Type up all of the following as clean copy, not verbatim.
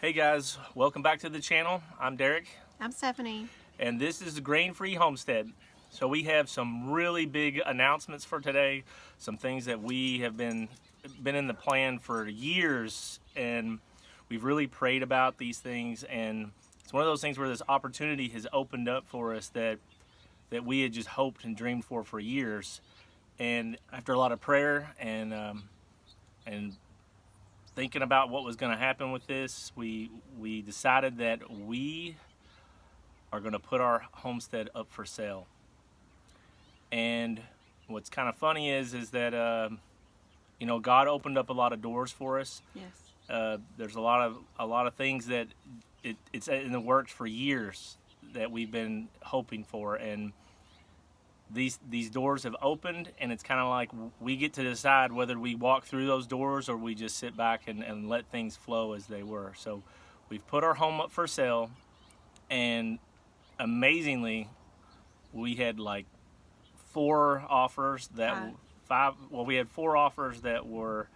Hey guys, welcome back to the channel. I'm Derek, I'm Stephanie. and this is the Grain-Free Homestead. So we have some really big announcements for today, some things that we have been in the plan for years, and we've really prayed about these things, and it's one of those things where this opportunity has opened up for us that we had just hoped and dreamed for years. And after a lot of prayer and thinking about what was going to happen with this, we decided that we are going to put our homestead up for sale. And what's kind of funny is that God opened up a lot of doors for us. Yes. There's a lot of things that it's in the works for years that we've been hoping for, and these doors have opened, and it's kind of like we get to decide whether we walk through those doors or we just sit back and let things flow as they were. So we've put our home up for sale, and amazingly we had like four offers that we had four offers that were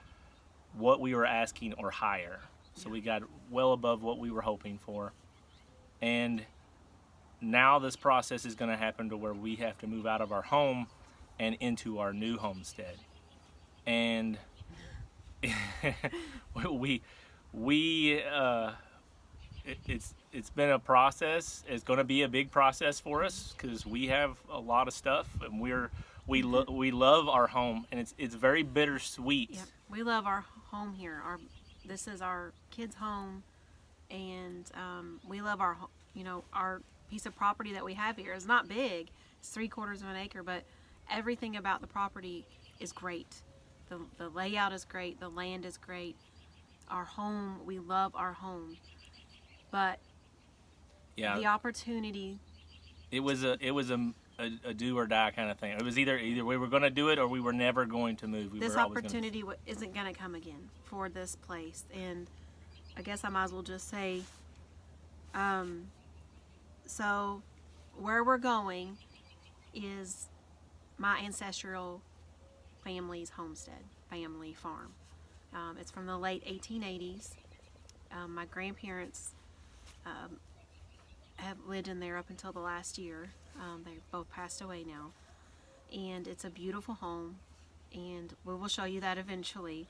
what we were asking or higher. So we got well above what we were hoping for. And now this process is going to happen to where we have to move out of our home and into our new homestead. And it's been a process. It's going to be a big process for us because we have a lot of stuff, and we love our home, and it's very bittersweet. Yep. We love our home here. This is our kids' home, and we love our piece of property that we have here. Is not big. It's 3/4 of an acre, but everything about the property is great. The layout is great. The land is great. Our home, we love our home, but the opportunity. It was a do or die kind of thing. It was either we were going to do it or we were never going to move. This opportunity isn't going to come again for this place, and I guess I might as well just say. So where we're going is my ancestral family's homestead, family farm. It's from the late 1880s. My grandparents have lived in there up until the last year. They both passed away now. And it's a beautiful home, and we will show you that eventually.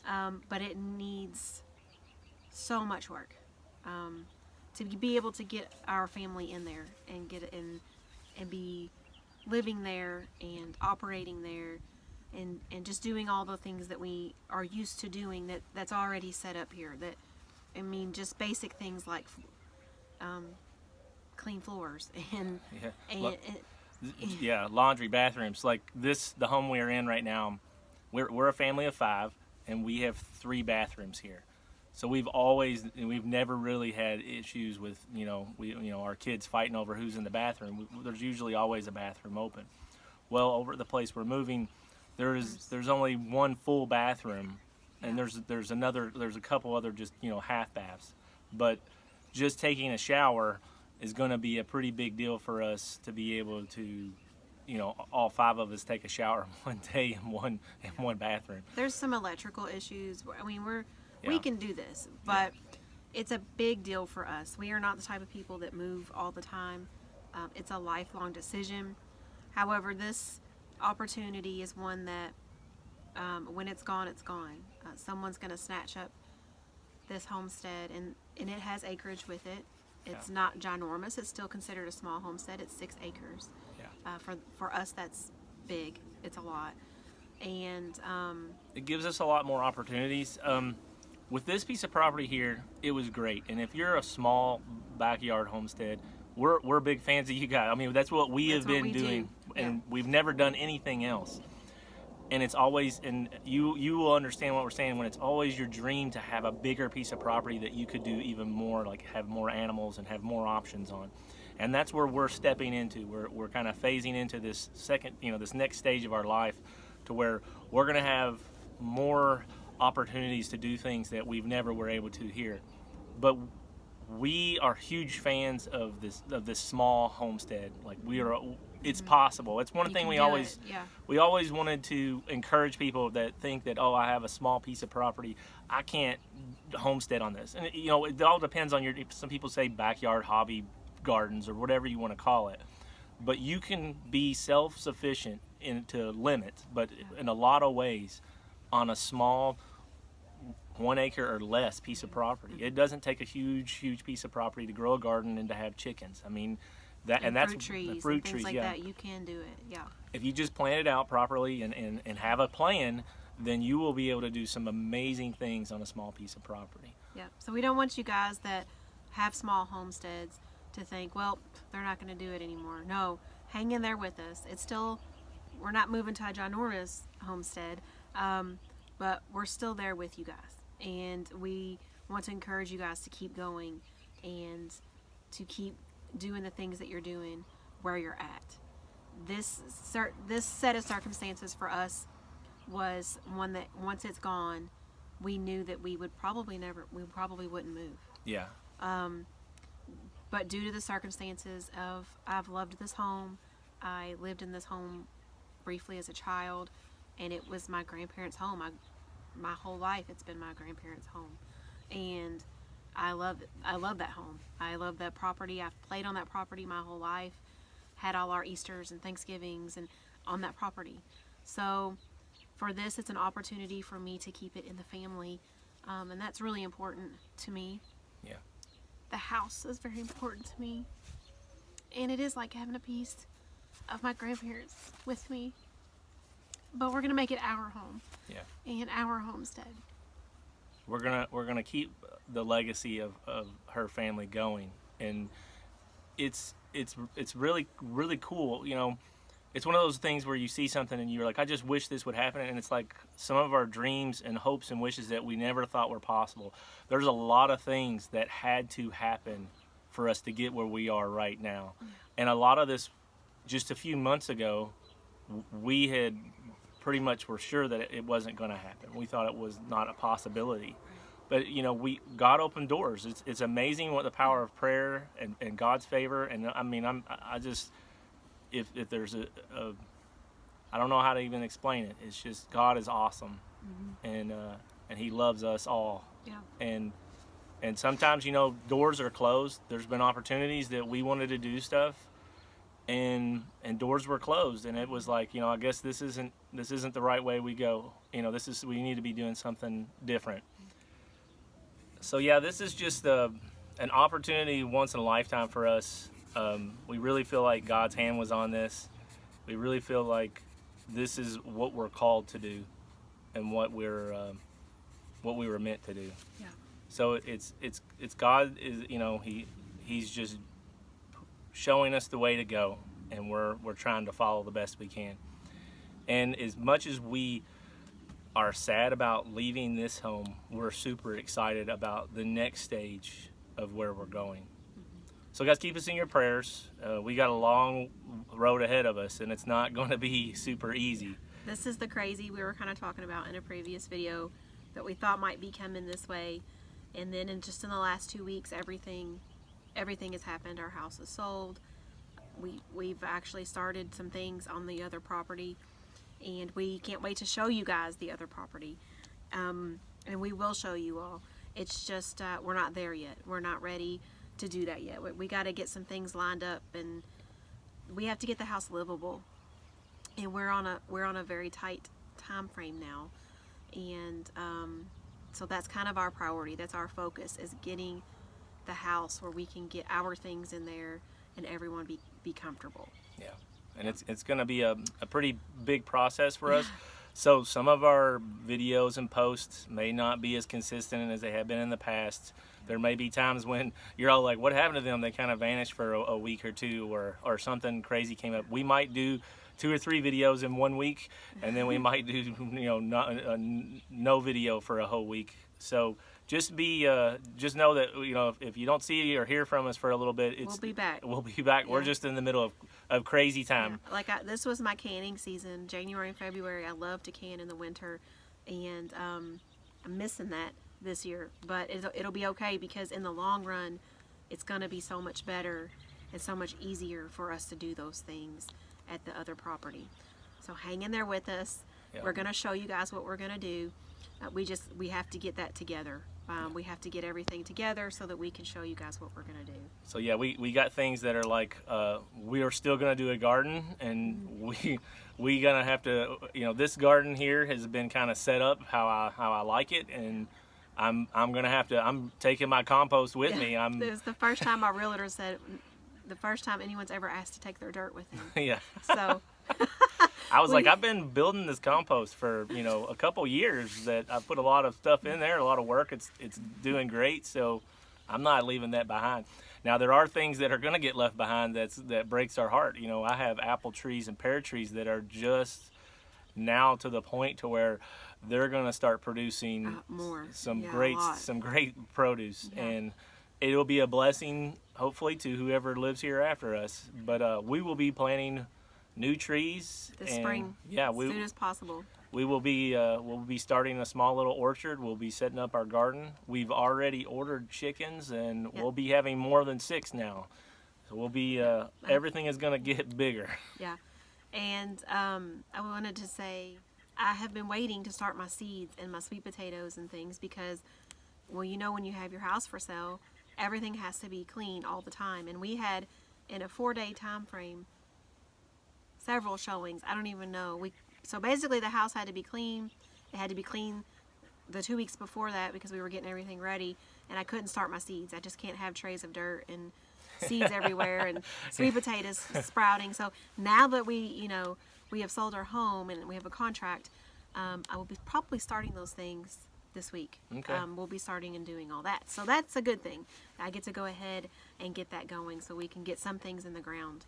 But it needs so much work. To be able to get our family in there and get it in and be living there and operating there and just doing all the things that we are used to doing that's already set up here. Just basic things like clean floors and laundry, bathrooms. Like the home we are in right now, we're a family of 5, and we have 3 bathrooms here. So we've never really had issues with our kids fighting over who's in the bathroom. There's usually always a bathroom open. Well, over at the place we're moving, there's only one full bathroom, and there's a couple other just half baths. But just taking a shower is going to be a pretty big deal for us to be able to, all 5 of us take a shower one day in one bathroom. There's some electrical issues. I mean, we can do this, but it's a big deal for us. We are not the type of people that move all the time. It's a lifelong decision. However, this opportunity is one that when it's gone, it's gone. Someone's going to snatch up this homestead, and it has acreage with it. It's not ginormous. It's still considered a small homestead. It's 6 acres. For us, that's big. It's a lot. And it gives us a lot more opportunities. With this piece of property here, it was great. And if you're a small backyard homestead, we're big fans of you guys. I mean, that's what we have been doing, and we've never done anything else. And it's always, and you will understand what we're saying when it's always your dream to have a bigger piece of property that you could do even more, like have more animals and have more options on. And that's where we're stepping into. We're kind of phasing into this this next stage of our life, to where we're going to have more opportunities to do things that we've never were able to here. But we are huge fans of this small homestead. Like it's possible. It's one thing we always wanted to encourage people that think that, oh, I have a small piece of property, I can't homestead on this. And you know, it all depends on your. Some people say backyard hobby gardens or whatever you want to call it, but you can be self-sufficient into limits, but in a lot of ways, on a small 1 acre or less piece of property. It doesn't take a huge piece of property to grow a garden and to have chickens. I mean, that's fruit trees, fruit and things trees, like yeah. that. You can do it, yeah. If you just plan it out properly and have a plan, then you will be able to do some amazing things on a small piece of property. Yeah. So we don't want you guys that have small homesteads to think, well, they're not going to do it anymore. No, hang in there with us. It's still, we're not moving to a ginormous homestead, but we're still there with you guys. And we want to encourage you guys to keep going and to keep doing the things that you're doing where you're at. This set of circumstances for us was one that once it's gone, we knew that we probably wouldn't move. Yeah. But due to the circumstances of, I've loved this home. I lived in this home briefly as a child, and it was my grandparents' home. My whole life it's been my grandparents' home, and I love it. I love that home. I love that property. I've played on that property my whole life, had all our Easters and Thanksgivings and on that property. So for this, it's an opportunity for me to keep it in the family, and that's really important to me. Yeah. The house is very important to me, and it is like having a piece of my grandparents with me, but we're gonna make it our home. Yeah. And our homestead. We're gonna keep the legacy of her family going, and it's really cool. You know, it's one of those things where you see something and you're like, I just wish this would happen, and it's like some of our dreams and hopes and wishes that we never thought were possible. There's a lot of things that had to happen for us to get where we are right now, and a lot of this, just a few months ago, we had pretty much were sure that it wasn't going to happen. We thought it was not a possibility. But you know, God opened doors. It's amazing what the power of prayer and God's favor. And I mean, I just, if there's I don't know how to even explain it. It's just, God is awesome, and He loves us all. Yeah. And sometimes, you know, doors are closed. There's been opportunities that we wanted to do stuff, and doors were closed, and it was like, you know, I guess this isn't the right way we go. You know, we need to be doing something different. So yeah, this is just an opportunity once in a lifetime for us. We really feel like God's hand was on this. We really feel like this is what we're called to do, and what we were meant to do. Yeah. So it's God is, you know, He's just showing us the way to go, and we're trying to follow the best we can. And as much as we are sad about leaving this home, we're super excited about the next stage of where we're going. So guys, keep us in your prayers. We got a long road ahead of us, and it's not going to be super easy. This is the crazy we were kind of talking about in a previous video that we thought might be coming this way, and then in the last 2 weeks, everything has happened. Our house is sold. We've actually started some things on the other property, and we can't wait to show you guys the other property, and we will show you all. It's just we're not there yet. We're not ready to do that yet. We got to get some things lined up, and we have to get the house livable, and we're on a very tight time frame now, and so that's kind of our priority. That's our focus, is getting the house where we can get our things in there and everyone be comfortable. Yeah, and it's going to be a pretty big process for us. So some of our videos and posts may not be as consistent as they have been in the past. There may be times when you're all like, what happened to them? They kind of vanished for a week or two, or something crazy came up. We might do 2 or 3 videos in 1 week, and then we might do, you know, no video for a whole week. So just know that, you know, if you don't see or hear from us for a little bit, we'll be back. We'll be back. Yeah. We're just in the middle of crazy time. Yeah. Like this was my canning season, January and February. I love to can in the winter, and I'm missing that this year. But it'll be okay, because in the long run, it's going to be so much better and so much easier for us to do those things at the other property. So hang in there with us. Yeah. We're going to show you guys what we're going to do. We have to get that together. We have to get everything together so that we can show you guys what we're going to do. So yeah, we got things that are like we are still gonna do a garden, and we gonna have to, this garden here has been kind of set up how I like it, and I'm gonna have to. I'm taking my compost with me. This is the first time our realtor said, the first time anyone's ever asked to take their dirt with him. Yeah. So. I was like, I've been building this compost for a couple years. That I put a lot of stuff in there, a lot of work. It's doing great, so I'm not leaving that behind. Now there are things that are going to get left behind that breaks our heart. I have apple trees and pear trees that are just now to the point to where they're going to start producing more. some great produce, and it'll be a blessing hopefully to whoever lives here after us. But we will be planting new trees this spring, as soon as possible. We will be we'll be starting a small little orchard. We'll be setting up our garden. We've already ordered chickens, and we'll be having more than 6 now. So we'll be everything is going to get bigger. Yeah, and I wanted to say I have been waiting to start my seeds and my sweet potatoes and things because, well, when you have your house for sale, everything has to be clean all the time, and we had in a 4-day time frame several showings. I don't even know. So basically the house had to be clean. It had to be clean the 2 weeks before that because we were getting everything ready, and I couldn't start my seeds. I just can't have trays of dirt and seeds everywhere and sweet potatoes sprouting. So now that we have sold our home and we have a contract, I will be probably starting those things this week. Okay. We'll be starting and doing all that. So that's a good thing. I get to go ahead and get that going so we can get some things in the ground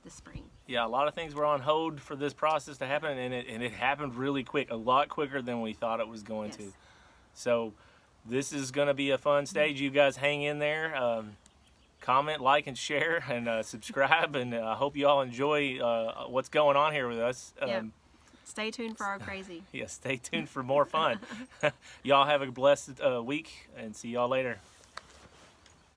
this spring. Yeah, a lot of things were on hold for this process to happen, and it happened really quick, a lot quicker than we thought it was going to. So this is going to be a fun stage. You guys hang in there, comment, like, and share, and subscribe, and I hope you all enjoy what's going on here with us. Stay tuned for our crazy. Yeah, stay tuned for more fun. Y'all have a blessed week, and see y'all later.